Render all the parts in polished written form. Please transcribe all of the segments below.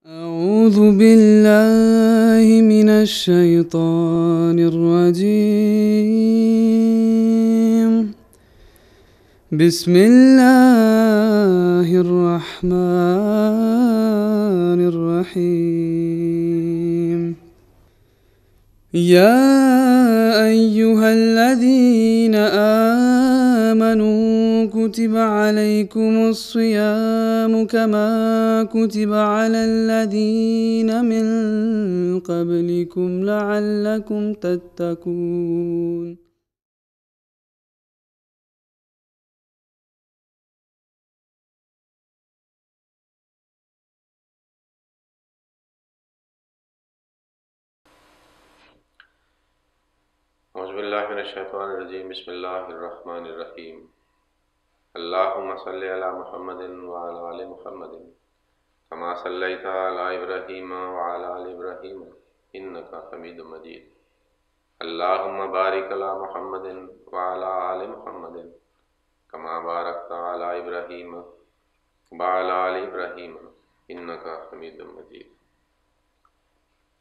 أعوذ بالله من الشيطان الرجيم. بسم الله الرحمن الرحيم. يا أيها الذين آمنوا كتب عليكم الصيام كما كتب على الذين من قبلكم لعلكم تتقون. أعوذ بالله من الشيطان الرجيم. بسم الله الرحمن الرحيم. اللهم صل على محمد وعلى آل محمد كما صليت على إبراهيم وعلى آل إبراهيم إنك حميد مجيد. اللهم بارك على محمد وعلى آل محمد كما باركت على إبراهيم وعلى آل إبراهيم إنك حميد مجيد.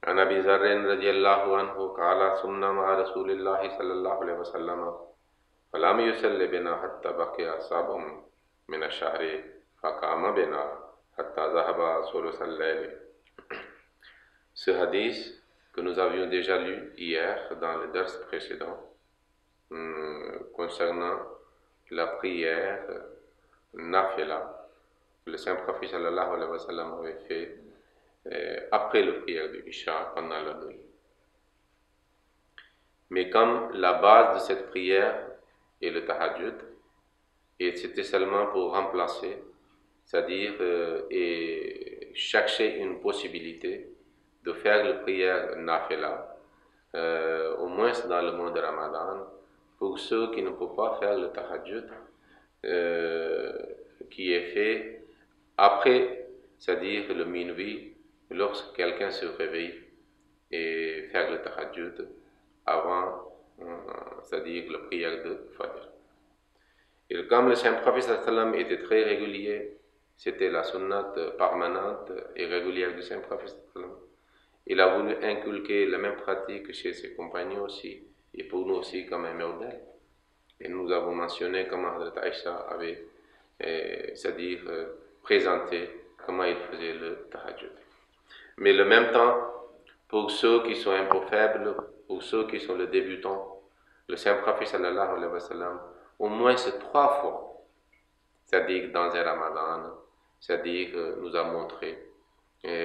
عن أبي ذر رضي الله عنه قال صمنا مع رسول الله صلى الله عليه وسلم فلم يصل بنا حتى بقي سبع من الشهر فقام بنا حتى ذهب ثلث الليل. Ce hadith que nous avions déjà lu hier dans le dars précédent concernant la prière nafila que le Saint-Prophète sallallahu alayhi wa sallam avait fait après la prière de Isha pendant la nuit. Mais comme la base de cette prière est le tahajjud, et c'était seulement pour remplacer, c'est-à-dire et chercher une possibilité de faire la prière nafila, au moins dans le mois de Ramadan, pour ceux qui ne peuvent pas faire le tahajjud, qui est fait après, c'est-à-dire le minuit, lorsque quelqu'un se réveille, et faire le tahajjud avant, c'est-à-dire la prière de Fajr. Et comme le Saint-Prophète sallam était très régulier, c'était la sunnat permanente et régulière du Saint-Prophète sallam. Il a voulu inculquer la même pratique chez ses compagnons aussi, et pour nous aussi comme un modèle. Et nous avons mentionné comment Hazrat Aïcha avait, c'est-à-dire présenté comment il faisait le tahajjud. Mais en même temps, pour ceux qui sont un peu faibles, pour ceux qui sont les débutants, le Saint-Prophète sallallahu alayhi wa sallam, au moins c'est 3 fois, c'est-à-dire dans un Ramadan, c'est-à-dire nous a montré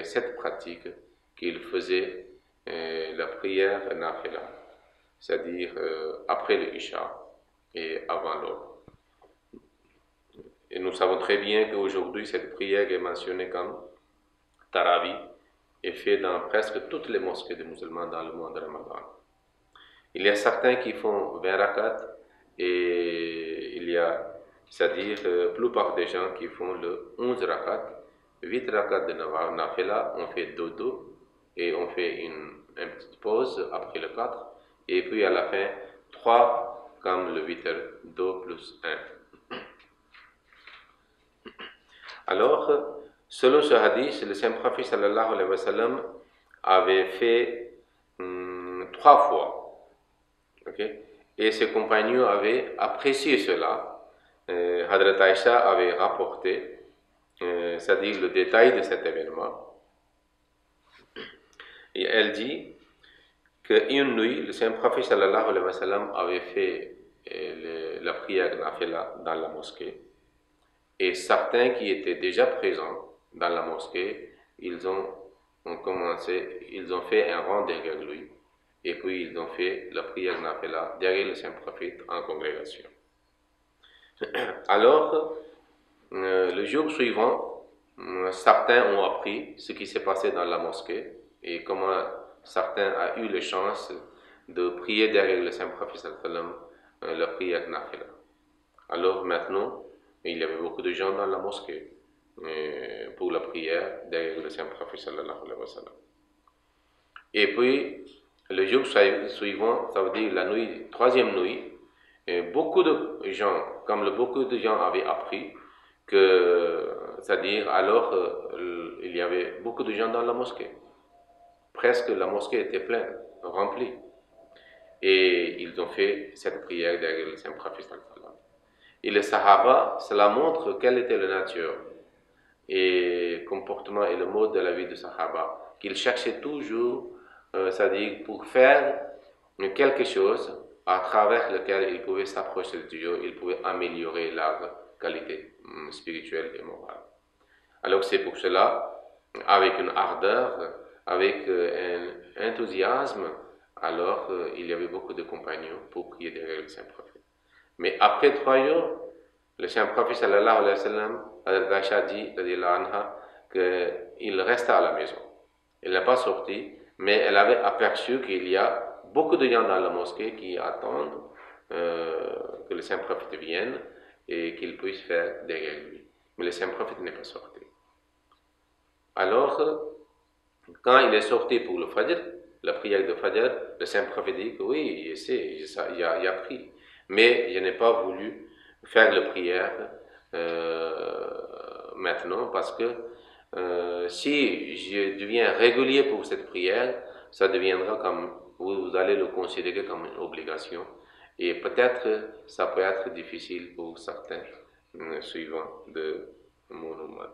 cette pratique qu'il faisait la prière nafila, c'est-à-dire après le Isha et avant l'aube. Et nous savons très bien qu'aujourd'hui cette prière est mentionnée comme Tarawih, est fait dans presque toutes les mosquées des musulmans dans le mois de Ramadan. Il y a certains qui font 20 rakats et il y a, c'est-à-dire la plupart des gens qui font le 11 rakats, 8 rakats de nafila, on fait dodo et on fait une petite pause après le 4 et puis à la fin 3 comme le 8, 2 plus 1. Alors, selon ce hadith, le Saint-Prophète sallallahu alayhi wa sallam avait fait 3 fois. Okay? Et ses compagnons avaient apprécié cela. Hazrat Aïcha avait rapporté, c'est-à-dire le détail de cet événement. Et elle dit qu'une nuit, le Saint-Prophète sallallahu alayhi wa sallam avait fait la prière nafila dans la mosquée. Et certains qui étaient déjà présents dans la mosquée, ils ont fait un rang derrière lui, et puis ils ont fait la prière nafila derrière le Saint-Prophète en congrégation. Alors, le jour suivant, certains ont appris ce qui s'est passé dans la mosquée, et comment certains ont eu la chance de prier derrière le Saint-Prophète la prière nafila. Alors maintenant, il y avait beaucoup de gens dans la mosquée pour la prière derrière le Saint-Prophète sallallahu alayhi wa sallam. Et puis, le jour suivant, ça veut dire la nuit, 3e nuit, beaucoup de gens, comme beaucoup de gens avaient appris c'est-à-dire, alors, il y avait beaucoup de gens dans la mosquée. Presque la mosquée était pleine, remplie. Et ils ont fait cette prière derrière le Saint-Prophète. Et les Sahaba, cela montre quelle était la nature et le comportement et le mode de la vie des Sahaba. Qu'ils cherchaient toujours, c'est-à-dire pour faire quelque chose à travers lequel ils pouvaient s'approcher de Dieu, ils pouvaient améliorer leur qualité spirituelle et morale. Alors c'est pour cela, avec une ardeur, avec un enthousiasme, alors il y avait beaucoup de compagnons pour prier derrière le Saint-Prophète. Mais après 3 jours, le Saint-Prophète sallallahu alayhi wa sallam, Hazrat Aïcha dit, qu'il resta à la maison. Il n'est pas sorti, mais elle avait aperçu qu'il y a beaucoup de gens dans la mosquée qui attendent que le Saint-Prophète vienne et qu'il puisse faire derrière lui. Mais le Saint-Prophète n'est pas sorti. Alors, quand il est sorti pour le Fajr, la prière de Fajr, le Saint-Prophète dit que oui, je sais, il a pris. Mais je n'ai pas voulu faire la prière maintenant parce que si je deviens régulier pour cette prière, ça deviendra comme, vous allez le considérer comme une obligation. Et peut-être ça peut être difficile pour certains suivants de mon ummah.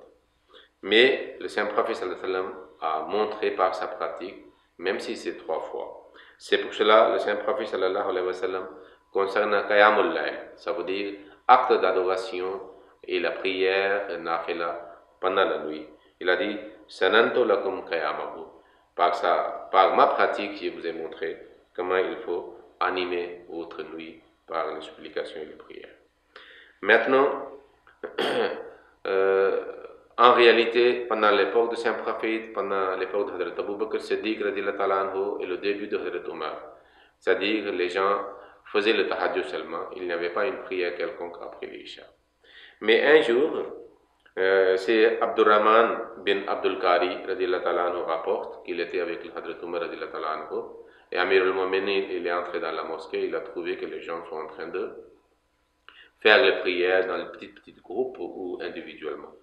Mais le Saint-Prophète sallallahu alayhi wa sallam a montré par sa pratique, même si c'est 3 fois. C'est pour cela le Saint-Prophète sallallahu alayhi wa sallam concernant Qiyamul Layl, ça veut dire acte d'adoration et la prière nafila pendant la nuit. Il a dit Sanantu lakum qiyamahu. Par ma pratique, je vous ai montré comment il faut animer votre nuit par les supplications et les prières. Maintenant, en réalité, pendant l'époque de Saint-Prophète, pendant l'époque de Hazrat Abu Bakr Siddiq radhiyallahu anhu et le début de Hazrat Omar, c'est-à-dire les gens faisaient le tahajjud seulement, il n'y avait pas une prière quelconque après l'Isha. Mais un jour, c'est Abdurrahman bin Abdul Qari radhiyallahu anhu rapporte qu'il était avec le Hazrat Omar radhiyallahu anhu et Amir al-Mu'minin, il est entré dans la mosquée, il a trouvé que les gens sont en train de faire les prières dans les petits groupes ou individuellement.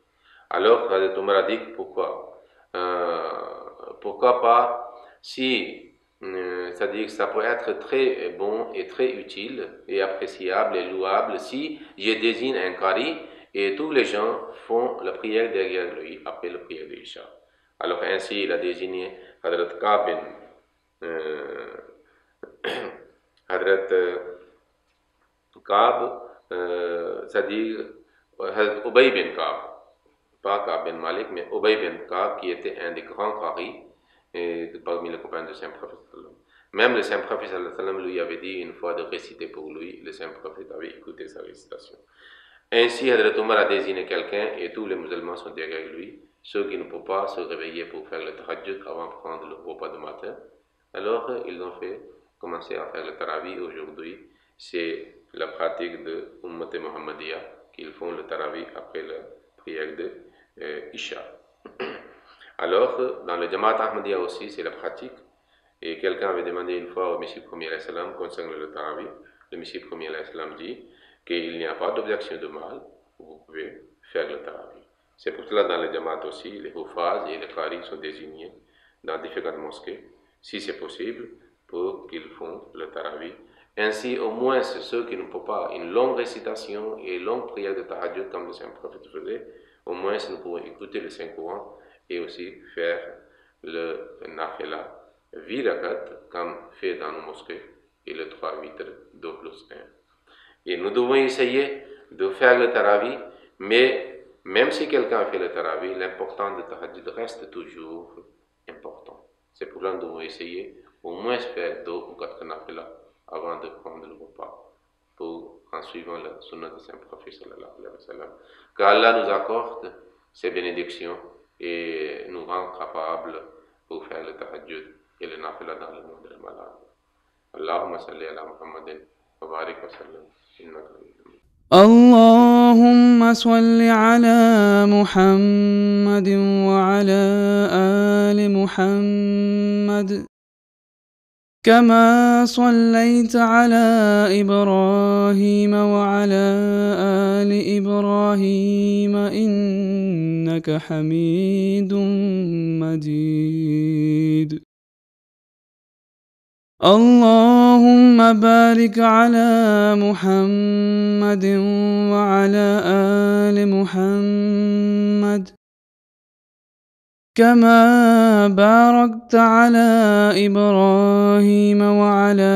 Alors, Hazrat Omar a dit pourquoi pas si, c'est-à-dire que ça peut être très bon et très utile et appréciable et louable si je désigne un qari et tous les gens font la prière derrière lui après la prière de Isha. Alors ainsi, il a désigné Hazrat Ka'b bin c'est-à-dire Hazrat Ubay bin Ka'b, pas Ka'b bin Malik, mais Ubay bin Ka'b qui était un des grands qaris parmi les compagnons du Saint-Prophète. Même le Saint-Prophète lui avait dit une fois de réciter pour lui, le Saint-Prophète avait écouté sa récitation. Ainsi, Hazrat Omar a désigné quelqu'un et tous les musulmans sont derrière lui, ceux qui ne peuvent pas se réveiller pour faire le tahajjud avant de prendre le repas du matin. Alors, ils ont commencé à faire le tarawih aujourd'hui. C'est la pratique de Ummat Muhammadiyya qu'ils font le tarawih après la prière de Isha. Alors, dans le Jamaat Ahmadiyya aussi, c'est la pratique. Et quelqu'un avait demandé une fois au Messie premier concernant le tarawih. Le Messie premier dit qu'il n'y a pas d'objection de mal, vous pouvez faire le tarawih. C'est pour cela dans le Jamaat aussi, les Hufaz et les Qari sont désignés dans différentes mosquées, si c'est possible, pour qu'ils font le tarawih. Ainsi, au moins, ceux qui ne peuvent pas une longue récitation et une longue prière de tahajjud comme le Saint-Prophète faisait, au moins nous pouvons écouter le Saint-Coran et aussi faire le nafila, 8 rakat comme fait dans nos mosquées et le 3 witres 2 plus 1. Et nous devons essayer de faire le tarawih, mais même si quelqu'un fait le tarawih, l'important de tahajjud reste toujours important. C'est pour cela que nous devons essayer au moins faire 2 ou 4 nafila avant de prendre le repas, en suivant la sunna de Saint-Prophète sallallahu alayhi wa sallam. Qu'Allah nous accorde ses bénédictions et nous rend capables pour faire le tahajjud et le nafila dans le monde des malades. Allahumma salli ala Muhammadin wa barik wa sallam. اللهم صل على محمد وعلى آل محمد كما صليت على إبراهيم وعلى آل إبراهيم إنك حميد مجيد. اللهم بارك على محمد وعلى آل محمد كما باركت على إبراهيم وعلى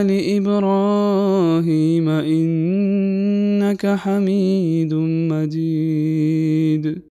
آل إبراهيم إنك حميد مجيد.